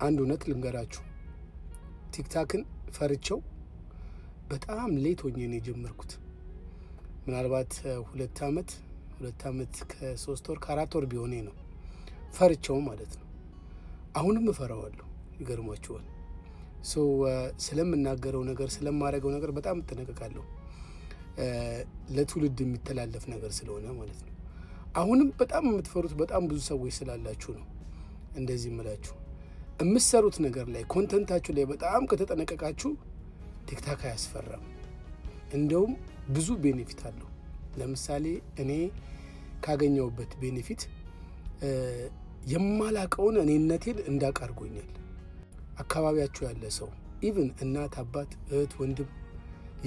አንድ እውነት ልንገራችሁ። ቲክታክን ፈርቸው በጣም ሌት ሆኜ ነው የጀመርኩት። ምናልባት 2 ዓመት ከ3 ወር ከ4 ወር ቢሆኔ ነው ፈርቸው ማለት ነው። አሁንም እፈራዋለሁ። ይገርማችኋል። ስለምናገረው ነገር ስለማረገው ነገር በጣም እጠነቀቃለሁ። ለትውልድ የሚተላለፍ ነገር ስለሆነ ማለት ነው። አሁንም በጣም የምትፈሩት በጣም ብዙ ሰዎች ስላላችሁ ነው እንደዚህ እምላችሁ። የምትሰሩት ነገር ላይ ኮንተንታችሁ ላይ በጣም ከተጠነቀቃችሁ ቲክታክ አያስፈራም። እንደውም ብዙ ቤኔፊት አለው። ለምሳሌ እኔ ካገኘውበት ቤኔፊት የማላቀውን እኔነቴን እንዳውቅ አድርጎኛል። አካባቢያችሁ ያለ ሰው ኢቭን እናት፣ አባት፣ እህት፣ ወንድም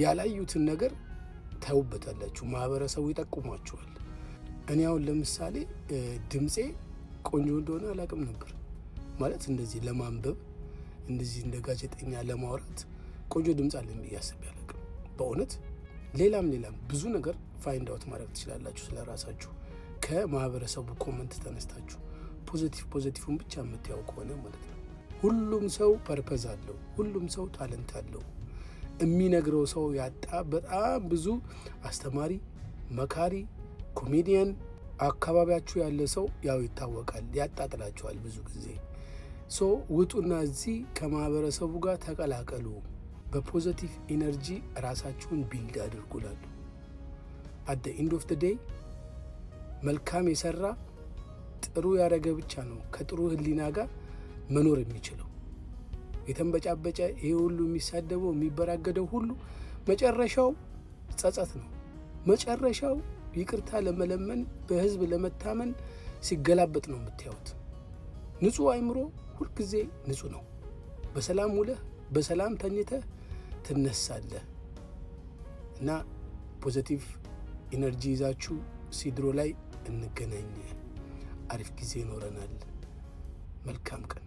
ያላዩትን ነገር ታዩበታላችሁ። ማህበረሰቡ ይጠቁሟችኋል። እኔ አሁን ለምሳሌ ድምፄ ቆንጆ እንደሆነ አላቅም ነበር ማለት እንደዚህ ለማንበብ እንደዚህ እንደ ጋዜጠኛ ለማውራት ቆንጆ ድምፅ አለኝ ብዬ አስቤ አላቅም በእውነት። ሌላም ብዙ ነገር ፋይንድ አውት ማድረግ ትችላላችሁ ስለራሳችሁ ከማህበረሰቡ ኮመንት ተነስታችሁ ፖዚቲቭን ብቻ የምታየው ከሆነ ማለት ነው። ሁሉም ሰው ፐርፐዝ አለው። ሁሉም ሰው ታለንት አለው። የሚነግረው ሰው ያጣ በጣም ብዙ አስተማሪ፣ መካሪ፣ ኮሜዲያን አካባቢያችሁ ያለ ሰው ያው ይታወቃል፣ ያጣጥላችኋል ብዙ ጊዜ። ውጡና እዚህ ከማህበረሰቡ ጋር ተቀላቀሉ። በፖዚቲቭ ኢነርጂ ራሳችሁን ቢልድ አድርጉላሉ። አት ኤንድ ኦፍ ዘ ዴይ መልካም የሰራ ጥሩ ያደረገ ብቻ ነው ከጥሩ ህሊና ጋር መኖር የሚችለው። የተንበጫበጨ ይሄ ሁሉ የሚሳደበው የሚበራገደው ሁሉ መጨረሻው ጸጸት ነው። መጨረሻው ይቅርታ ለመለመን በህዝብ ለመታመን ሲገላበጥ ነው የምታዩት። ንጹህ አይምሮ ሁልጊዜ ንጹህ ነው። በሰላም ውለህ በሰላም ተኝተህ ትነሳለህ። እና ፖዚቲቭ ኢነርጂ ይዛችሁ ሲድሮ ላይ እንገናኝ። አሪፍ ጊዜ ይኖረናል። መልካም ቀን።